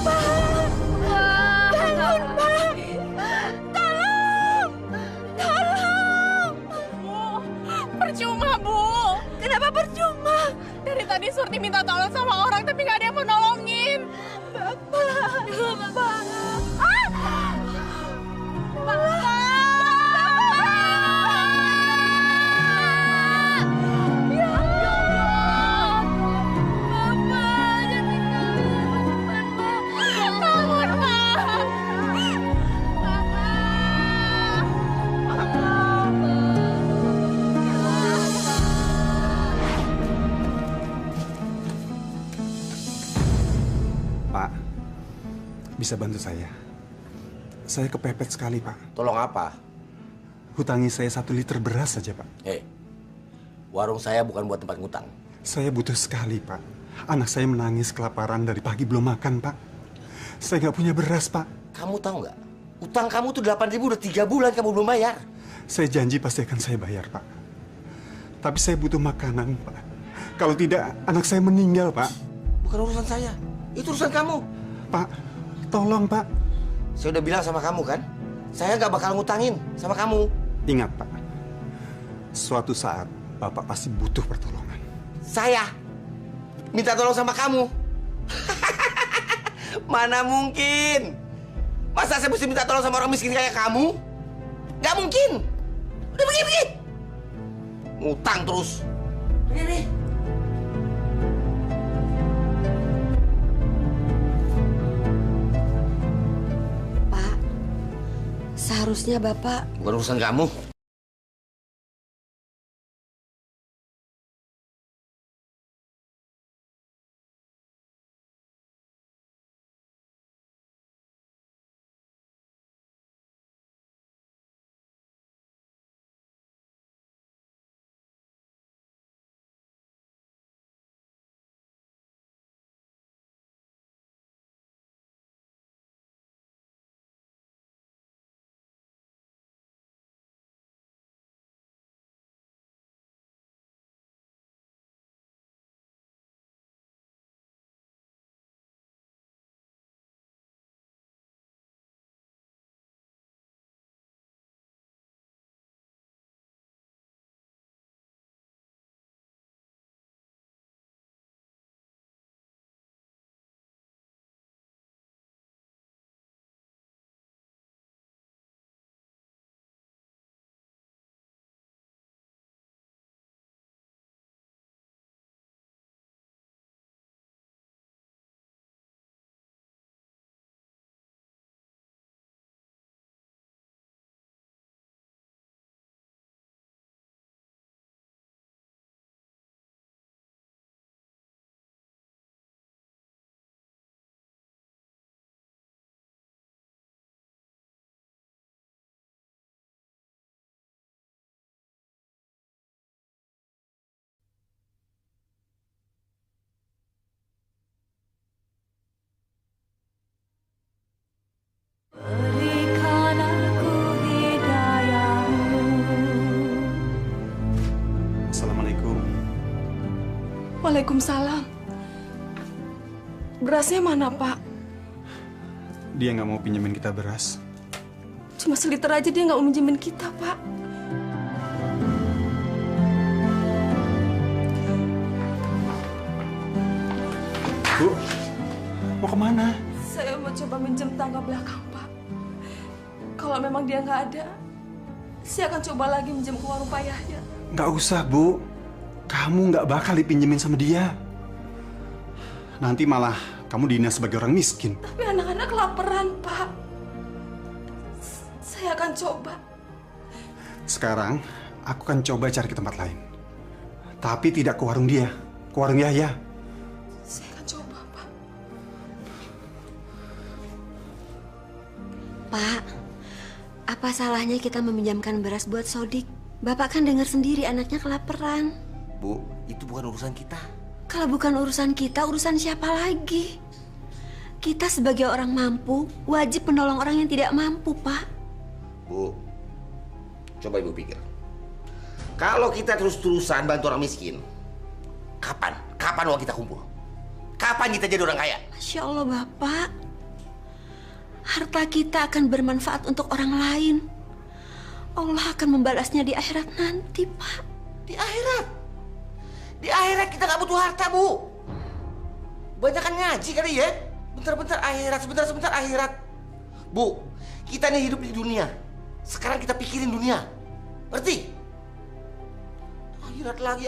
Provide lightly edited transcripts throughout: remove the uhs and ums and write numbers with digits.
Pak. Bangun, Pak. Tolong. Tolong. Bu, percuma, Bu. Kenapa percuma? Dari tadi Surti minta tolong sama orang, tapi nggak ada yang mau nolongin. Bapak. Bapak. Pak, bisa bantu saya? Saya kepepet sekali, Pak. Tolong apa? Hutangi saya 1 liter beras saja, Pak. Hei, warung saya bukan buat tempat ngutang. Saya butuh sekali, Pak. Anak saya menangis kelaparan dari pagi belum makan, Pak. Saya nggak punya beras, Pak. Kamu tahu nggak? Utang kamu tuh 8.000 udah 3 bulan kamu belum bayar. Saya janji pasti akan saya bayar, Pak. Tapi saya butuh makanan, Pak. Kalau tidak, anak saya meninggal, Pak. Bukan urusan saya. Itu urusan kamu. Pak, tolong, Pak. Saya udah bilang sama kamu kan, saya nggak bakal ngutangin sama kamu. Ingat, Pak. Suatu saat, Bapak pasti butuh pertolongan. Saya minta tolong sama kamu. Mana mungkin? Masa saya mesti minta tolong sama orang miskin kayak kamu? Nggak mungkin. Udah pergi. Ngutang terus. Pergi. Seharusnya Bapak... Bukan urusan kamu. Berikan aku hidayahmu. Assalamualaikum. Waalaikumsalam. Berasnya mana, Pak? Dia nggak mau pinjemin kita beras. Cuma seliter aja dia nggak mau minjemin kita, Pak. Bu, mau kemana? Saya mau coba minjem tangga belakang, Pak. Kalau memang dia nggak ada, saya akan coba lagi minjem ke warung Pak Yahya. Nggak usah, Bu. Kamu nggak bakal dipinjemin sama dia. Nanti malah kamu dihina sebagai orang miskin. Tapi anak-anak kelaparan, Pak. Saya akan coba. Sekarang, aku akan coba cari ke tempat lain. Tapi tidak ke warung dia, ke warung Yahya. Saya akan coba, Pak. Pak, apa salahnya kita meminjamkan beras buat Sodik? Bapak kan dengar sendiri anaknya kelaparan. Bu, itu bukan urusan kita. Kalau bukan urusan kita, urusan siapa lagi? Kita sebagai orang mampu, wajib menolong orang yang tidak mampu, Pak. Bu, coba Ibu pikir. Kalau kita terus-terusan bantu orang miskin, kapan uang kita kumpul? Kapan kita jadi orang kaya? Masya Allah, Bapak. Harta kita akan bermanfaat untuk orang lain. Allah akan membalasnya di akhirat nanti, Pak. Di akhirat? Di akhirat kita nggak butuh harta, Bu. Banyakan ngaji kali ya. Bentar-bentar akhirat, sebentar-sebentar akhirat. Bu, kita nih hidup di dunia. Sekarang kita pikirin dunia. Ngerti? Akhirat lagi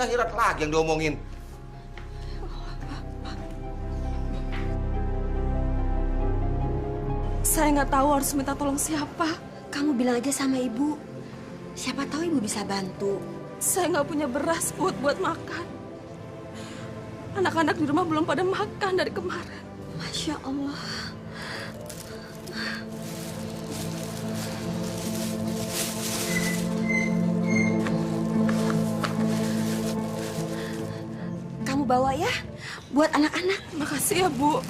yang diomongin. Saya nggak tahu harus minta tolong siapa. Kamu bilang aja sama ibu. Siapa tahu ibu bisa bantu. Saya nggak punya beras buat makan. Anak-anak di rumah belum pada makan dari kemarin. Masya Allah. Kamu bawa ya, buat anak-anak. Makasih ya, Bu.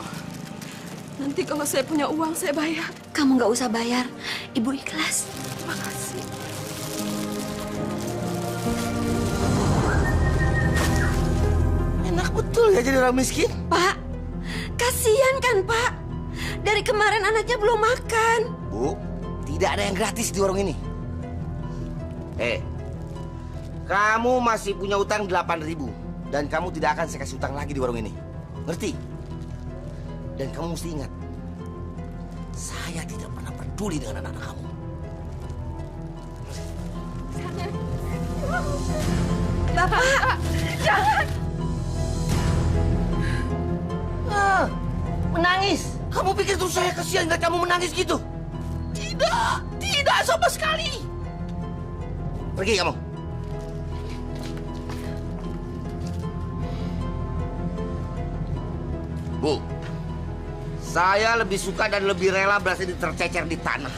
Nanti kalau saya punya uang, saya bayar. Kamu nggak usah bayar, ibu ikhlas. Makasih. Enak betul ya jadi orang miskin. Pak, kasihan kan Pak? Dari kemarin anaknya belum makan. Bu, tidak ada yang gratis di warung ini. Kamu masih punya utang 8.000 dan kamu tidak akan saya kasih utang lagi di warung ini. Ngerti? Dan kamu mesti ingat, saya tidak pernah peduli dengan anak-anak kamu. Bapak, Jangan! Menangis? Kamu pikir terus saya kasihan nggak kamu menangis gitu? Tidak sama sekali. Pergi kamu. Bu, saya lebih suka dan lebih rela berasa tercecer di tanah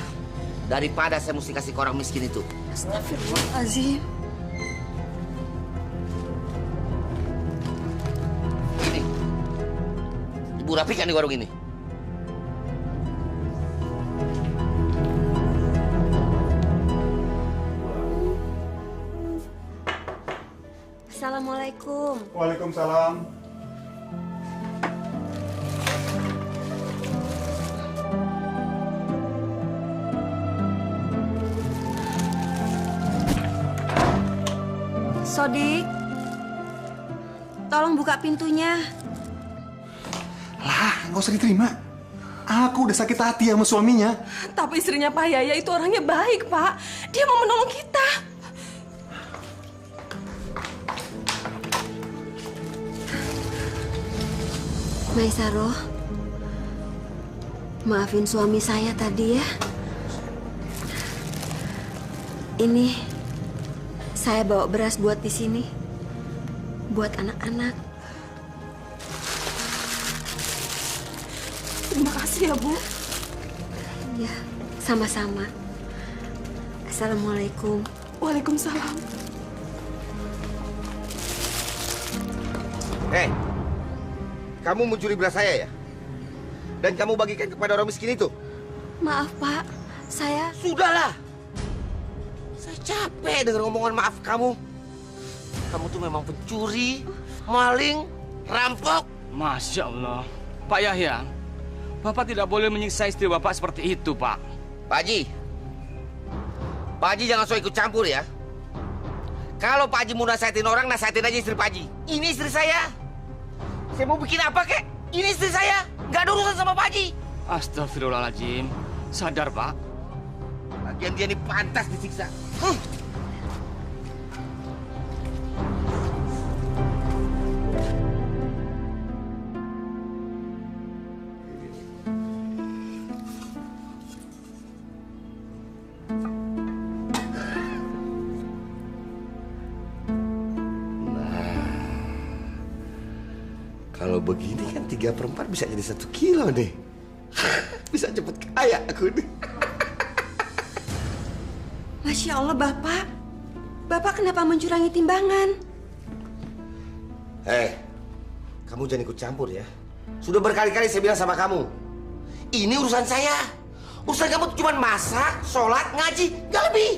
daripada saya mesti kasih ke orang miskin itu. Astagfirullahaladzim. Ini, Ibu rapikan di warung ini. Assalamualaikum. Waalaikumsalam. Sodik, tolong buka pintunya. Lah, nggak usah diterima. Aku udah sakit hati sama suaminya. Tapi istrinya Pak Yaya itu orangnya baik, Pak. Dia mau menolong kita. Maisaroh, maafin suami saya tadi ya. Ini saya bawa beras buat di sini, buat anak-anak. Terima kasih ya, Bu. Ya, sama-sama. Assalamualaikum. Waalaikumsalam. Kamu mencuri beras saya ya? Dan kamu bagikan kepada orang miskin itu? Maaf Pak, saya... Sudahlah. Saya capek dengar omongan maaf kamu. Kamu tuh memang pencuri, maling, rampok. Masya Allah. Pak Yahya, Bapak tidak boleh menyiksa istri Bapak seperti itu, Pak. Pak Haji jangan so ikut campur ya. Kalau Pak Haji mau nasihatin orang, nasihatin aja istri Pak Haji. Ini istri saya. Saya mau bikin apa, kek? Ini istri saya. Nggak ada urusan sama Pak Haji. Astagfirullahaladzim. Sadar, Pak. Lagian dia ini pantas disiksa. Kalau begini kan 3/4 bisa jadi 1 kilo nih. Bisa cepet kaya aku nih. Masya Allah Bapak. Bapak kenapa mencurangi timbangan? Kamu jangan ikut campur ya. Sudah berkali-kali saya bilang sama kamu. Ini urusan saya. Urusan kamu cuma masak, sholat, ngaji, nggak lebih.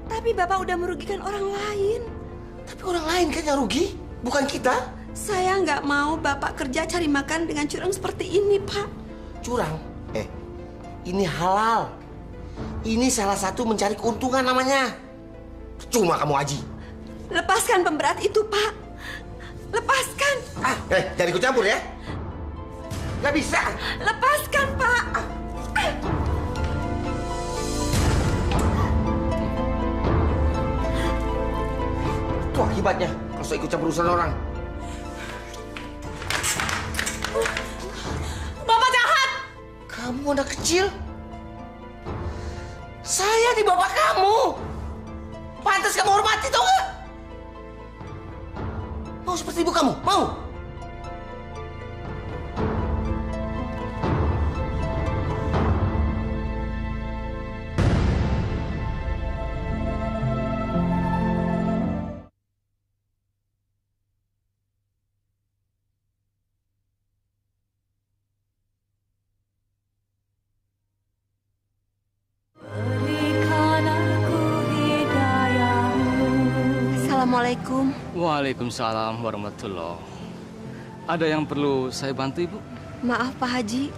Tapi Bapak udah merugikan orang lain. Tapi orang lain kan yang rugi, bukan kita. Saya nggak mau Bapak kerja cari makan dengan curang seperti ini, Pak. Curang? Ini halal. Ini salah satu mencari keuntungan namanya. Cuma kamu Haji. Lepaskan pemberat itu, Pak. Lepaskan. Jangan ikut campur ya. Nggak bisa. Lepaskan, Pak. Itu akibatnya kalau saya ikut campur urusan orang. Bapak jahat! Kamu anak kecil. Saya di bapak kamu. Pantas kamu hormati, tau nggak? Mau seperti ibu kamu? Mau? Assalamualaikum. Waalaikumsalam warahmatullahi. Ada yang perlu saya bantu, Ibu? Maaf, Pak Haji.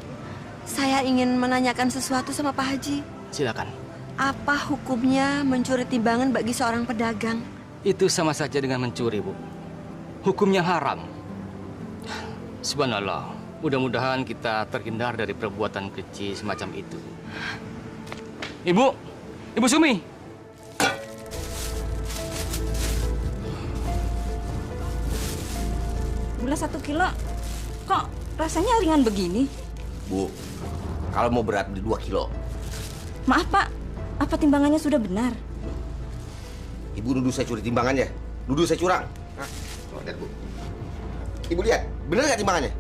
Saya ingin menanyakan sesuatu sama Pak Haji. Silakan. Apa hukumnya mencuri timbangan bagi seorang pedagang? Itu sama saja dengan mencuri, Bu. Hukumnya haram. Subhanallah. Mudah-mudahan kita terhindar dari perbuatan keji semacam itu. Ibu Sumi. Gula 1 kilo, kok rasanya ringan begini? Bu, kalau mau berat beli 2 kilo. Maaf Pak, apa timbangannya sudah benar? Ibu nuduh saya curi timbangannya? Nuduh saya curang? Hah? Oh, lihat, Bu. Ibu lihat, bener nggak timbangannya?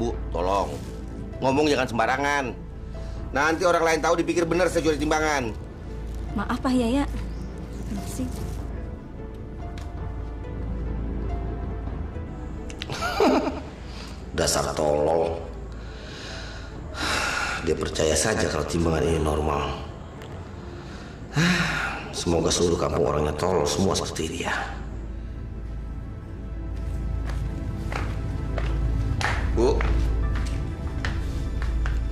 Bu, tolong. Ngomong jangan sembarangan. Nanti orang lain tahu dipikir bener saya curi timbangan. Maaf Pak Yaya. Permisi. Dasar tolol. Dia percaya saja kalau timbangan ini normal. Semoga seluruh kampung orangnya tolol semua seperti dia. Bu.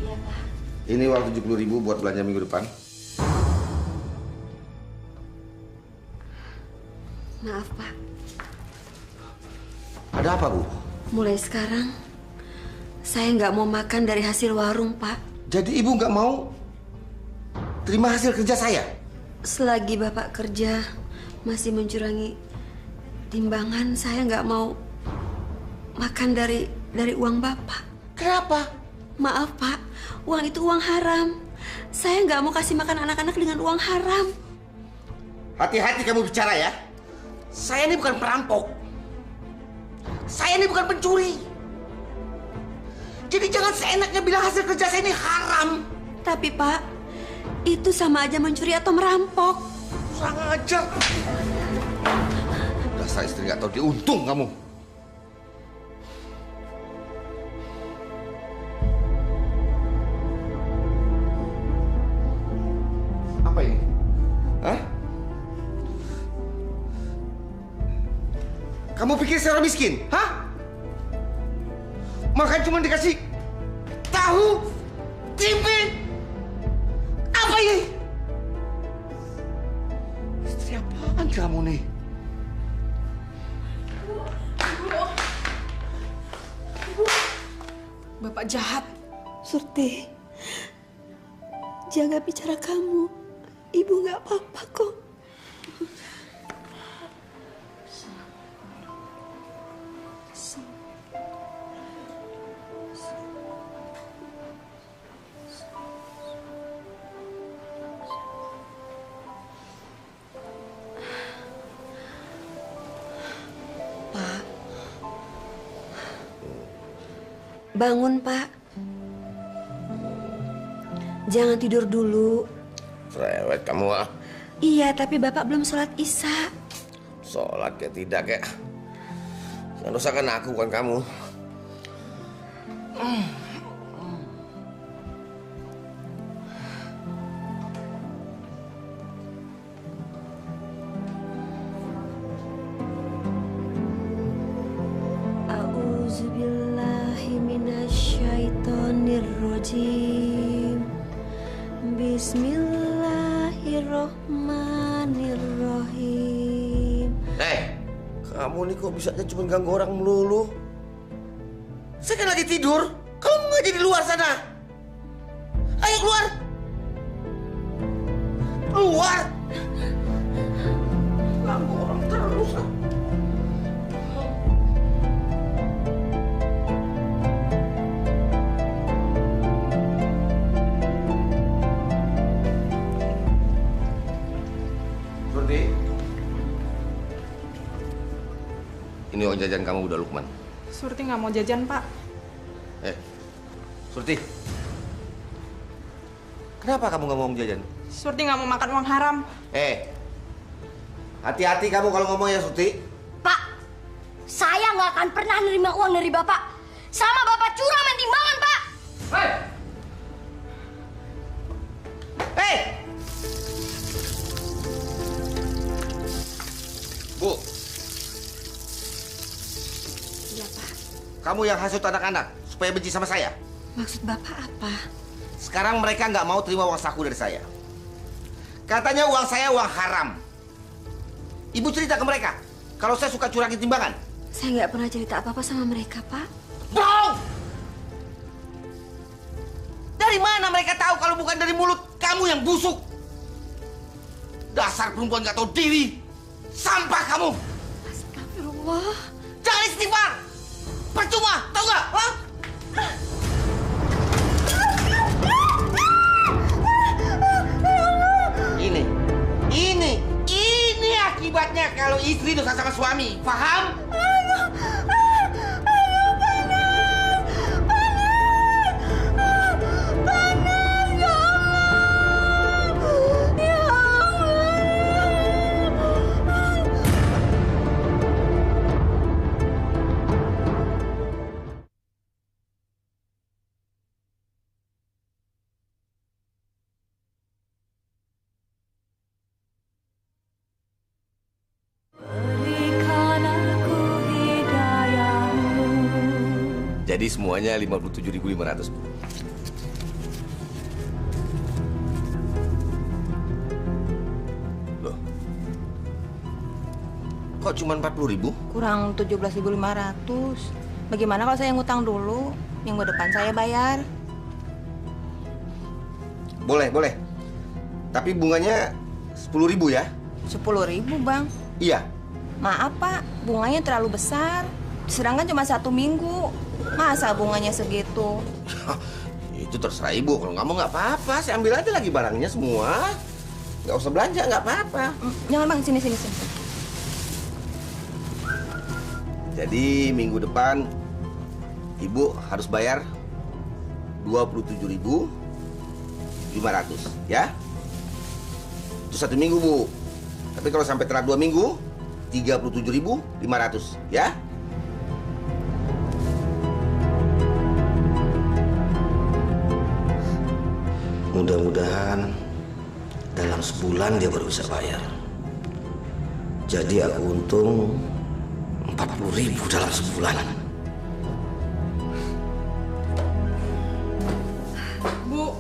Iya, Pak. Ini uang 70.000 buat belanja minggu depan. Maaf, Pak. Ada apa, Bu? Mulai sekarang, saya nggak mau makan dari hasil warung, Pak. Jadi Ibu nggak mau terima hasil kerja saya? Selagi Bapak kerja masih mencurangi timbangan, saya nggak mau makan dari uang Bapak. Kenapa? Maaf, Pak. Uang itu uang haram. Saya nggak mau kasih makan anak-anak dengan uang haram. Hati-hati kamu bicara ya. Saya ini bukan perampok. Saya ini bukan pencuri. Jadi jangan seenaknya bilang hasil kerja saya ini haram. Tapi, Pak, itu sama aja mencuri atau merampok. Kurang ajar. Dasar istri nggak tahu diuntung kamu. Apa ini? Hah? Kamu pikir saya orang miskin? Hah? Makan cuma dikasih tahu, tempe. Apa ini? Istri apaan kamu nih? Bapak jahat. Surti, jaga bicara kamu. Ibu nggak apa-apa kok. Pak, bangun, Pak. Jangan tidur dulu. Cerewet kamu ah. Iya, tapi Bapak belum sholat Isya. Sholat kayak tidak kayak. Yang dosa kan aku bukan kamu. kamu nih kok bisanya cuma ganggu orang melulu? Saya kan lagi tidur. Kamu nggak di luar sana? Ayo keluar! Keluar! Ganggu orang terus. Surti, ini uang jajan kamu udah Lukman. Surti nggak mau jajan, Pak. Surti, kenapa kamu nggak mau jajan? Surti nggak mau makan uang haram. Hati-hati kamu kalau ngomong ya, Surti. Pak, saya nggak akan pernah nerima uang dari Bapak. Sama Bapak curang main timbangan, Pak. Hei! Bu. Iya, Pak. Kamu yang hasut anak-anak supaya benci sama saya. Maksud Bapak apa? Sekarang mereka nggak mau terima uang saku dari saya. Katanya uang saya uang haram. Ibu cerita ke mereka kalau saya suka curangin timbangan. Saya nggak pernah cerita apa-apa sama mereka, Pak. Bohong! Dari mana mereka tahu kalau bukan dari mulut kamu yang busuk? Dasar perempuan nggak tahu diri. Sampah kamu. Astagfirullah. Jangan istighfar. Percuma, tahu nggak? Hah? Ini akibatnya kalau istri dosa sama suami. Paham? Jadi semuanya 57.500, Bu. Loh. Kok cuma 40.000? Kurang 17.500. Bagaimana kalau saya ngutang dulu? Minggu depan saya bayar. Boleh, boleh. Tapi bunganya 10.000 ya? 10.000, Bang. Iya. Maaf, Pak. Bunganya terlalu besar. Sedangkan cuma 1 minggu. Masa bunganya segitu? Itu terserah Ibu. Kalau nggak mau nggak apa-apa. Saya ambil aja lagi barangnya semua. Nggak usah belanja, nggak apa-apa. Jangan, Bang. Sini. Jadi minggu depan Ibu harus bayar 27.500 ya. Itu 1 minggu, Bu. Tapi kalau sampai telat 2 minggu 37.500 ya. Mudah-mudahan dalam sebulan dia baru bisa bayar. Jadi aku untung 40.000 dalam sebulan. Bu,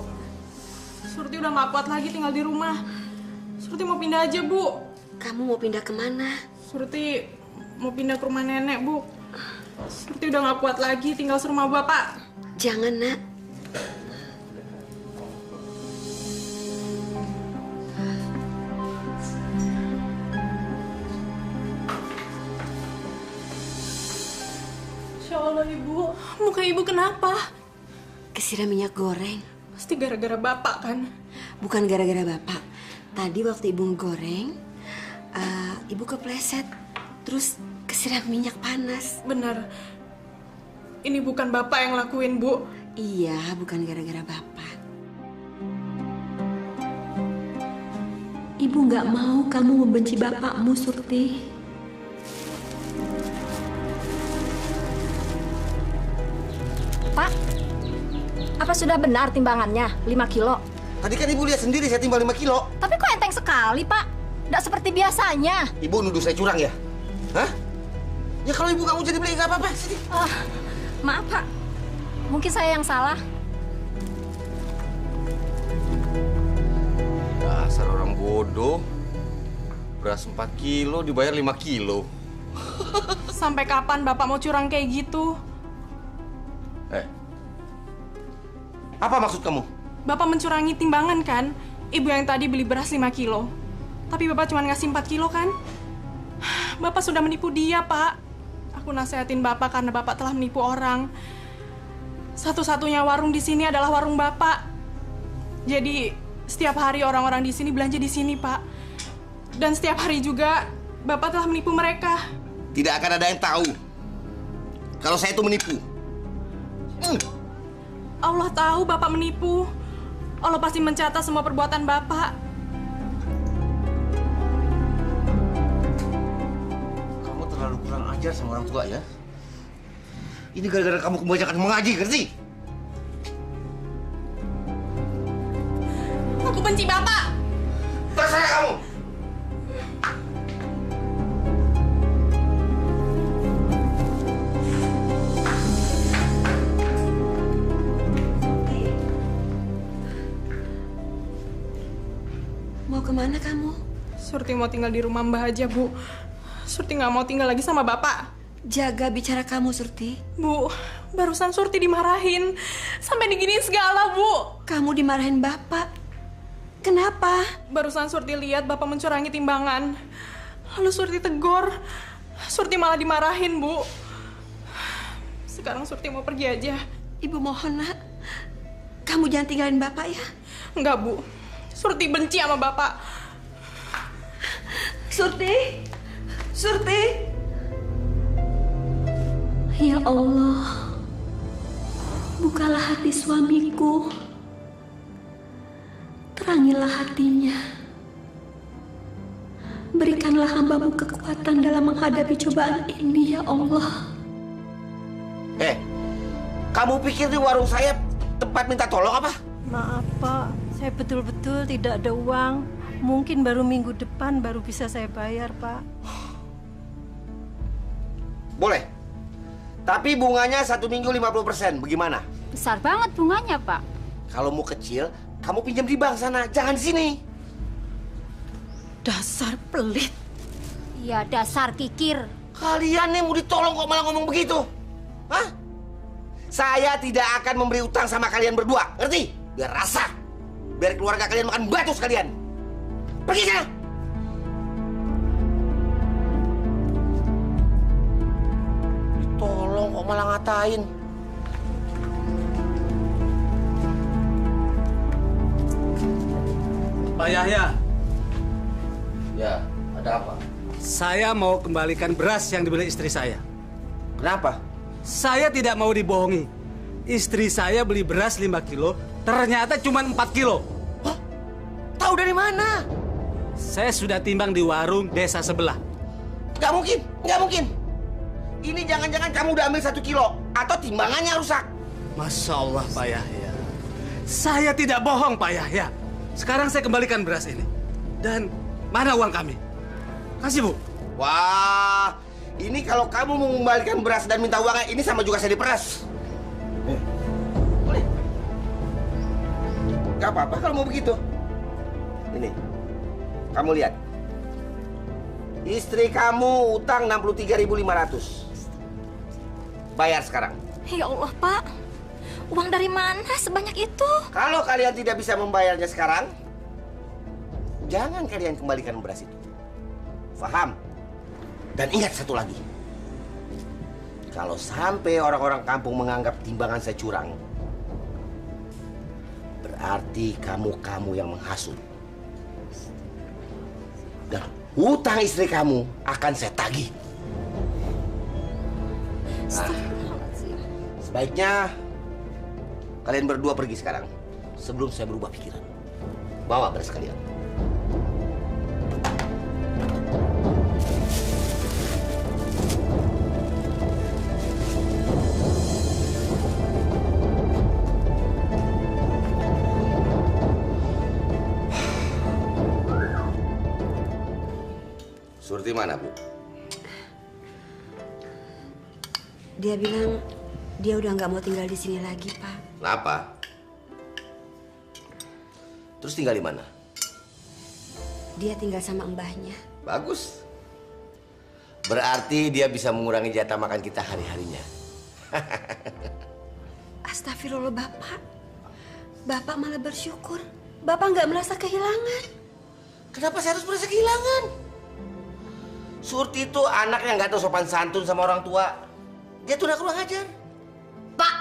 Surti udah nggak kuat lagi tinggal di rumah. Surti mau pindah aja, Bu. Kamu mau pindah kemana? Surti mau pindah ke rumah nenek, Bu. Surti udah nggak kuat lagi tinggal serumah Bapak. Jangan, Nak. Insya Allah, Ibu. Muka Ibu kenapa? Kesiram minyak goreng. Pasti gara-gara Bapak, kan? Bukan gara-gara Bapak. Tadi waktu Ibu goreng, Ibu kepleset. Terus kesiram minyak panas. Benar. Ini bukan Bapak yang lakuin, Bu. Iya, bukan gara-gara Bapak. Ibu nggak mau kamu membenci Bapakmu, Surti. Pak, apa sudah benar timbangannya 5 kilo? Tadi kan Ibu lihat sendiri saya timbang 5 kilo. Tapi kok enteng sekali, Pak? Nggak seperti biasanya. Ibu nuduh saya curang ya? Hah? Ya kalau Ibu nggak mau jadi beli nggak apa-apa. Sini. Maaf, Pak. Mungkin saya yang salah. Dasar orang bodoh. Beras 4 kilo dibayar 5 kilo. Sampai kapan Bapak mau curang kayak gitu? Apa maksud kamu? Bapak mencurangi timbangan kan? Ibu yang tadi beli beras 5 kilo. Tapi Bapak cuma ngasih 4 kilo kan? Bapak sudah menipu dia, Pak. Aku nasehatin Bapak karena Bapak telah menipu orang. Satu-satunya warung di sini adalah warung Bapak. Jadi, setiap hari orang-orang di sini belanja di sini, Pak. Dan setiap hari juga Bapak telah menipu mereka. Tidak akan ada yang tahu kalau saya itu menipu. Allah tahu Bapak menipu. Allah pasti mencatat semua perbuatan Bapak. Kamu terlalu kurang ajar sama orang tua ya. Ini gara-gara kamu kebanyakan mengaji, ngerti? Aku benci Bapak. Terserah kamu. Mau kemana kamu? Surti mau tinggal di rumah Mbah aja, Bu. Surti nggak mau tinggal lagi sama Bapak. Jaga bicara kamu, Surti. Bu, barusan Surti dimarahin. Sampai diginiin segala, Bu. Kamu dimarahin Bapak. Kenapa? Barusan Surti lihat Bapak mencurangi timbangan. Lalu Surti tegur. Surti malah dimarahin, Bu. Sekarang Surti mau pergi aja. Ibu mohon, Nak. Kamu jangan tinggalin Bapak ya. Enggak, Bu. Surti benci sama Bapak. Surti. Surti. Ya Allah. Bukalah hati suamiku. Terangilah hatinya. Berikanlah hamba-Mu kekuatan dalam menghadapi cobaan ini, ya Allah. Kamu pikir di warung saya tempat minta tolong apa? Maaf Pak, saya betul-betul tidak ada uang. Mungkin baru minggu depan baru bisa saya bayar, Pak. Boleh. Tapi bunganya 1 minggu 50%, bagaimana? Besar banget bunganya, Pak. Kalau mau kecil, kamu pinjam di bank sana, jangan di sini. Dasar pelit. Iya, dasar kikir. Kalian nih mau ditolong kok malah ngomong begitu? Hah? Saya tidak akan memberi utang sama kalian berdua, ngerti? Biar rasa. Biar keluarga kalian makan batu sekalian. Pergi sana! Ditolong kok malah ngatain. Pak Yahya. Ya, ada apa? Saya mau kembalikan beras yang dibeli istri saya. Kenapa? Saya tidak mau dibohongi. Istri saya beli beras 5 kilo, ternyata cuma 4 kilo. Hah? Tahu dari mana? Saya sudah timbang di warung desa sebelah. Nggak mungkin, nggak mungkin. Ini jangan-jangan kamu udah ambil 1 kilo atau timbangannya rusak. Masya Allah, Pak Yahya. Saya tidak bohong, Pak Yahya. Sekarang saya kembalikan beras ini. Dan mana uang kami? Kasih, Bu. Wah, ini kalau kamu mau mengembalikan beras dan minta uangnya, ini sama juga saya diperas. Boleh. Gak apa-apa kalau mau begitu. Ini, kamu lihat. Istri kamu utang 63.500. Bayar sekarang. Ya Allah, Pak. Uang dari mana sebanyak itu? Kalau kalian tidak bisa membayarnya sekarang, jangan kalian kembalikan beras itu. Faham? Dan ingat satu lagi. Kalau sampai orang-orang kampung menganggap timbangan saya curang, berarti kamu yang menghasut. Dan hutang istri kamu akan saya tagih. Nah, sebaiknya kalian berdua pergi sekarang sebelum saya berubah pikiran. Bawa beras kalian. Surti mana, Bu? Dia bilang dia udah nggak mau tinggal di sini lagi, Pak. Kenapa? Terus tinggal di mana? Dia tinggal sama mbahnya. Bagus. Berarti dia bisa mengurangi jatah makan kita hari-harinya. Astagfirullah Bapak. Bapak malah bersyukur. Bapak nggak merasa kehilangan. Kenapa saya harus merasa kehilangan? Surti itu anak yang nggak tahu sopan santun sama orang tua. Dia tuh udah kurang ajar. Pak,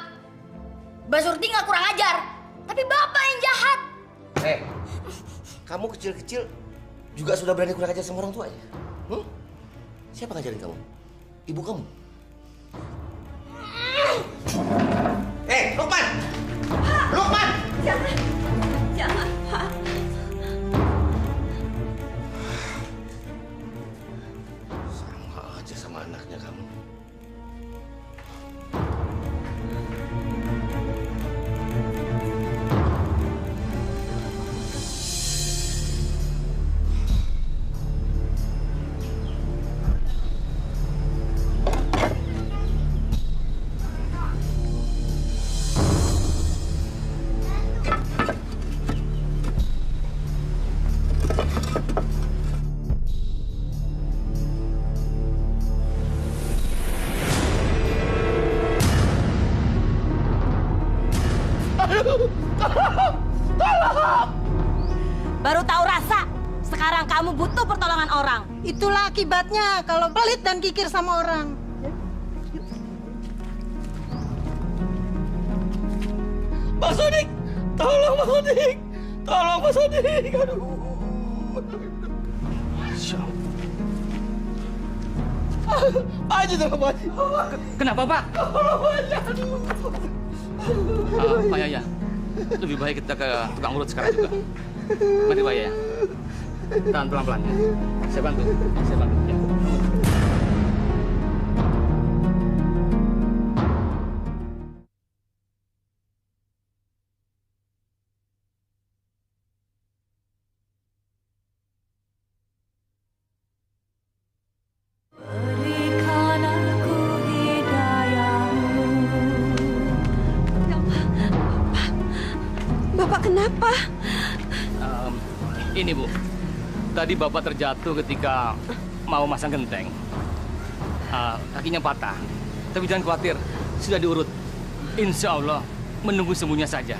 Mbak Surti nggak kurang ajar, tapi Bapak yang jahat. Kamu kecil-kecil juga sudah berani kurang ajar sama orang tua ya? Siapa ngajarin kamu? Ibu kamu? Lukman! Lukman! Jangan. Jangan, Pak. Sama aja sama anaknya kamu. Baru tahu rasa. Sekarang kamu butuh pertolongan orang. Itulah akibatnya kalau pelit dan kikir sama orang. Pak Sodik! Tolong Pak Sodik! Tolong Pak Sodik! Aduh. Pak Haji, tolong Pak Haji. Kenapa Pak? Tolong Pak Haji, aduh. Pak Yaya, lebih baik kita ke tukang urut sekarang juga. Mari Pak Yaya. Tahan pelan-pelan ya. Saya bantu. Saya bantu. Ya. Kenapa? Ini Bu, tadi Bapak terjatuh ketika mau masang genteng. Kakinya patah. Tapi jangan khawatir, sudah diurut. Insya Allah, menunggu sembuhnya saja.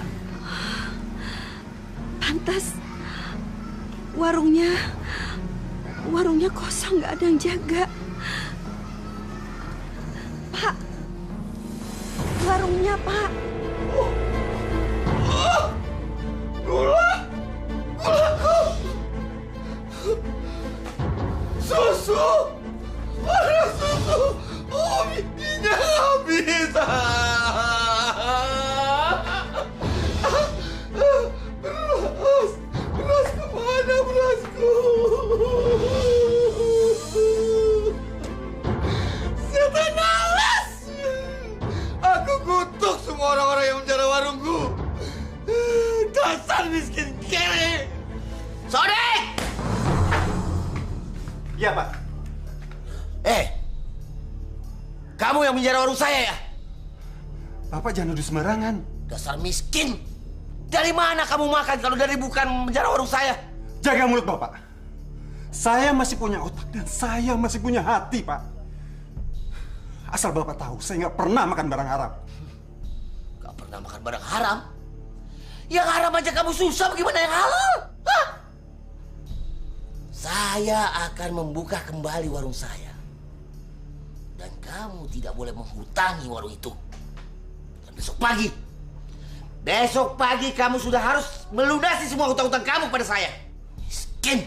Pantas warungnya kosong, nggak ada yang jaga. Pak, warungnya Pak. Gulaku! Susu! Ada susu! Oh, minyak habis! Beras kemana berasku? Setan alas! Aku kutuk semua orang-orang yang menjara warungku. Dasar miskin kere! Sodik! Iya, Pak. Kamu yang menjara warung saya ya? Bapak jangan nuduh sembarangan. Dasar miskin! Dari mana kamu makan kalau dari bukan menjara warung saya? Jaga mulut Bapak. Saya masih punya otak dan saya masih punya hati, Pak. Asal Bapak tahu, saya nggak pernah makan barang haram. Nggak pernah makan barang haram? Yang haram aja kamu susah, bagaimana yang halal? Hah? Saya akan membuka kembali warung saya. Dan kamu tidak boleh menghutangi warung itu. Dan besok pagi kamu sudah harus melunasi semua hutang-hutang kamu pada saya. Miskin!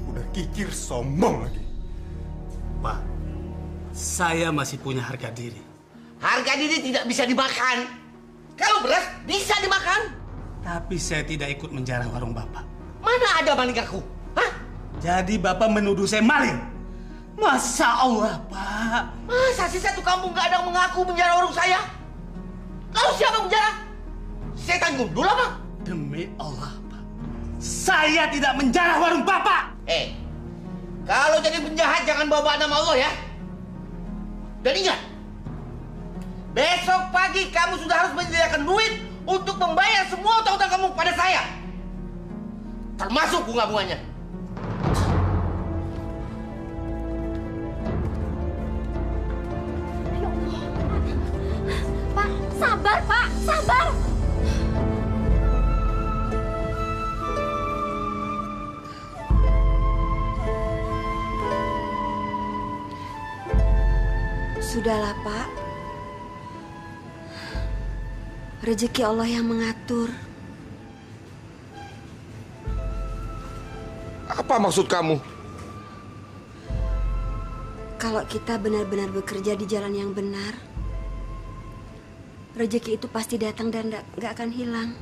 Udah kikir, sombong lagi. Pak, saya masih punya harga diri. Harga diri tidak bisa dimakan. Kalau beras bisa dimakan. Tapi saya tidak ikut menjarah warung Bapak. Mana ada maling aku? Hah? Jadi Bapak menuduh saya maling? Masa Allah, Pak? Masa sih satu kampung gak ada yang mengaku menjarah warung saya? Lalu siapa yang menjarah? Saya tanggung dulu apa? Demi Allah, Pak. Saya tidak menjarah warung Bapak! Kalau jadi penjahat jangan bawa nama Allah ya. Dan ingat, besok pagi kamu sudah harus menyediakan duit untuk membayar semua utang-utang kamu pada saya. Termasuk bunga-bunganya. Pak, sabar Pak, sabar. Sudahlah, Pak. Rezeki Allah yang mengatur. Apa maksud kamu? Kalau kita benar-benar bekerja di jalan yang benar, rezeki itu pasti datang dan gak akan hilang.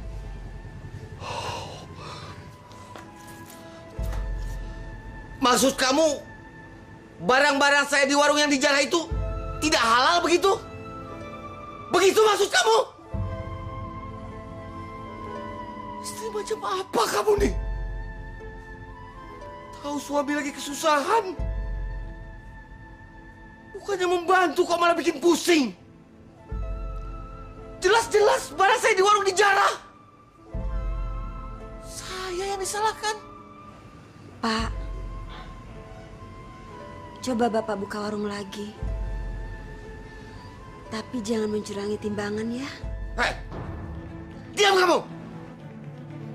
Maksud kamu, barang-barang saya di warung yang dijarah itu tidak halal begitu? Begitu maksud kamu? Istri macam apa kamu nih? Tahu suami lagi kesusahan. Bukannya membantu kok malah bikin pusing. Jelas-jelas barang saya di warung dijarah. Saya yang disalahkan. Pak, coba Bapak buka warung lagi. Tapi jangan mencurangi timbangan ya. Hei, diam kamu!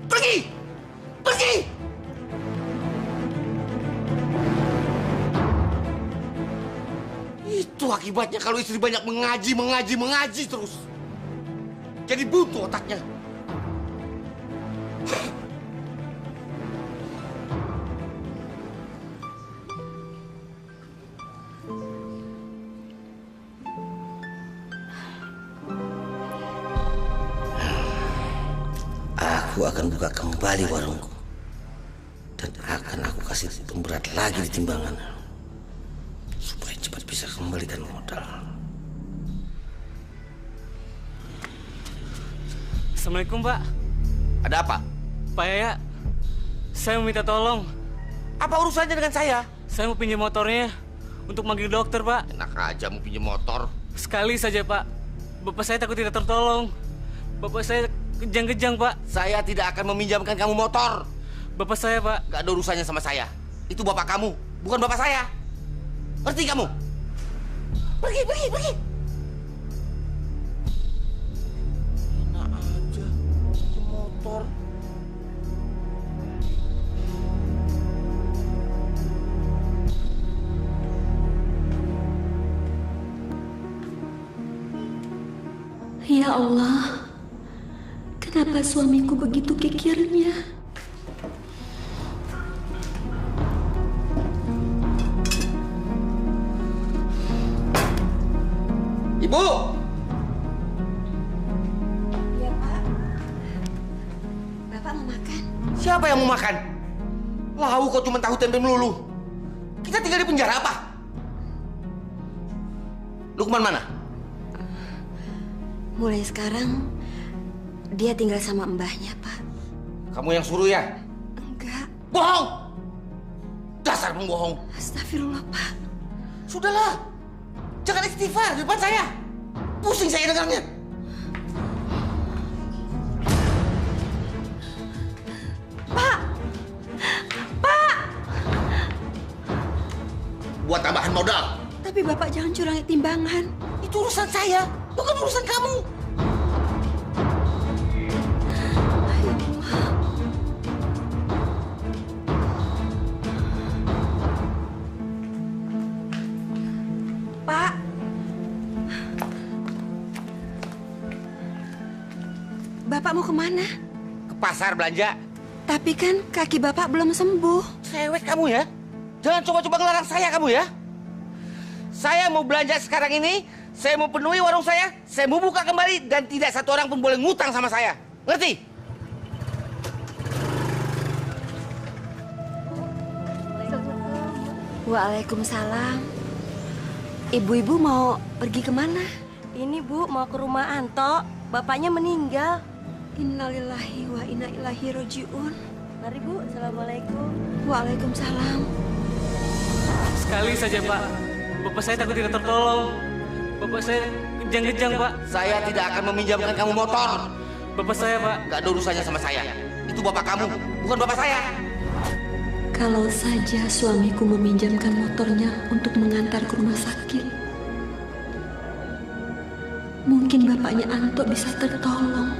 Pergi! Pergi! Itu akibatnya kalau istri banyak mengaji terus. Jadi buntu otaknya. Aku akan buka kembali warungku. Dan akan aku kasih pemberat lagi di timbangan. Supaya cepat bisa kembalikan modal. Assalamualaikum, Pak. Ada apa? Pak Yaya, saya mau minta tolong. Apa urusannya dengan saya? Saya mau pinjam motornya untuk manggil dokter, Pak. Enak aja mau pinjam motor. Sekali saja, Pak. Bapak saya takut tidak tertolong. Bapak saya kejang-kejang, Pak. Saya tidak akan meminjamkan kamu motor. Bapak saya, Pak. Gak ada urusannya sama saya. Itu bapak kamu, bukan bapak saya. Ngerti kamu? Pergi, pergi, pergi. Enak aja, pinjam motor. Ya Allah, kenapa suamiku begitu kikirnya? Ibu! Ya, Pak. Bapak mau makan? Siapa yang mau makan? Lau kok cuma tahu tempe melulu. Kita tinggal di penjara apa? Lukman mana? Mulai sekarang, dia tinggal sama mbahnya, Pak. Kamu yang suruh ya? Enggak. Bohong! Dasar pembohong. Astagfirullah, Pak. Sudahlah. Jangan istighfar di depan saya. Pusing saya dengarnya. Pak! Pak! Buat tambahan modal. Tapi Bapak jangan curangi timbangan. Itu urusan saya, bukan urusan kamu. Pak! Bapak mau kemana? Ke pasar belanja. Tapi kan kaki Bapak belum sembuh. Cewek kamu ya. Jangan coba-coba ngelarang saya kamu ya. Saya mau belanja sekarang ini, saya mau penuhi warung saya mau buka kembali dan tidak satu orang pun boleh ngutang sama saya. Ngerti? Waalaikumsalam. Ibu-ibu mau pergi kemana? Ini Bu mau ke rumah Anto, bapaknya meninggal. Innalillahi wa inna ilaihi roji'un. Mari Bu, Assalamualaikum. Waalaikumsalam. Sekali saja, Pak. Bapak saya takut tidak tertolong. Bapak saya kejang-kejang, Pak. Saya tidak akan meminjamkan kamu motor. Bapak saya, Pak. Gak ada urusannya sama saya. Itu bapak kamu, bukan bapak saya. Kalau saja suamiku meminjamkan motornya untuk mengantar ke rumah sakit, mungkin bapaknya Anto bisa tertolong.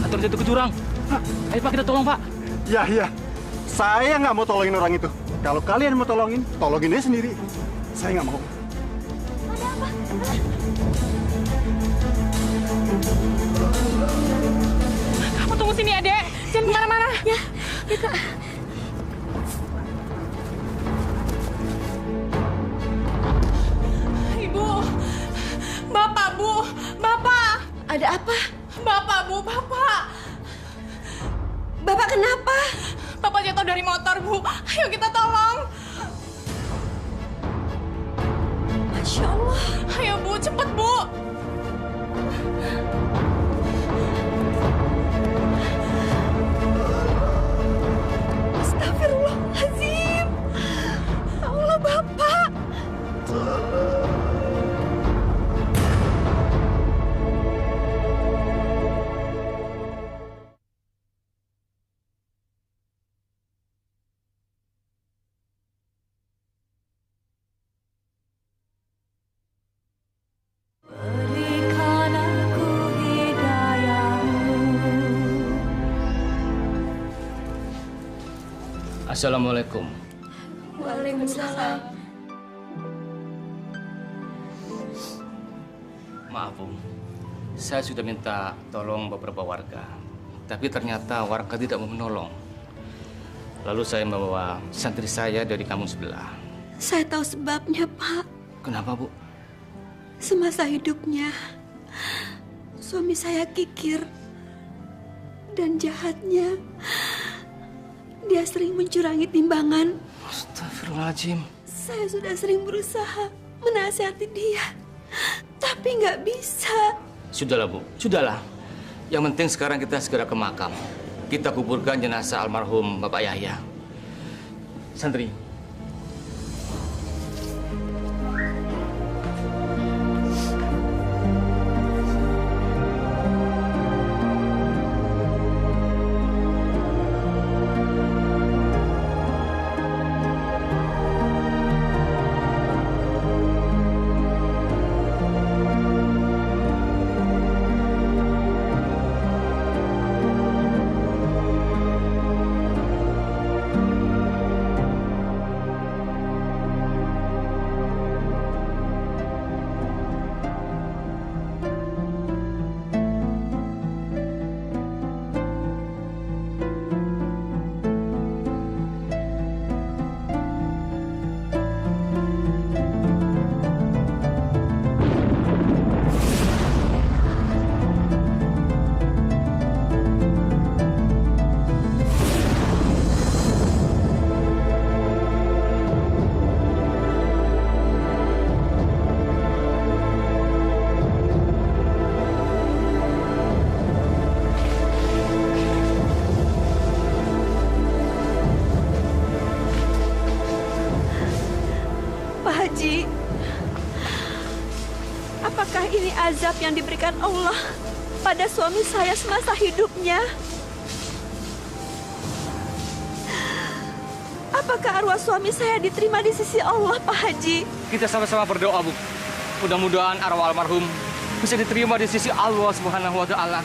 Anton jatuh ke jurang. Ayo Pak, kita tolong Pak. Ya, saya nggak mau tolongin orang itu. Kalau kalian mau tolongin aja sendiri. Saya nggak mau. Kamu tunggu sini ya, Dek. Jangan kemana-mana. Ya, Kak. Ibu, Bapak, Bu, Bapak. Ada apa? Bapak, Bu, Bapak. Bapak kenapa? Bapak jatuh dari motor, Bu. Ayo kita tolong. Masya Allah. Ayo, Bu, cepet, Bu. Astagfirullahaladzim. Allah, Bapak. Berikan aku hidayahmu. Assalamualaikum. Waalaikumsalam. Maaf Bu, saya sudah minta tolong beberapa warga, tapi ternyata warga tidak mau menolong. Lalu saya membawa santri saya dari kampung sebelah. Saya tahu sebabnya, Pak. Kenapa Bu? Semasa hidupnya, suami saya kikir dan jahatnya. Dia sering mencurangi timbangan. Astagfirullahaladzim. Saya sudah sering berusaha menasihati dia, tapi nggak bisa. Sudahlah Bu, sudahlah. Yang penting sekarang kita segera ke makam. Kita kuburkan jenazah almarhum Bapak Yahya. Santri. Apakah ini azab yang diberikan Allah pada suami saya semasa hidupnya? Apakah arwah suami saya diterima di sisi Allah, Pak Haji? Kita sama-sama berdoa, Bu. Mudah-mudahan arwah almarhum bisa diterima di sisi Allah Subhanahu wa Ta'ala.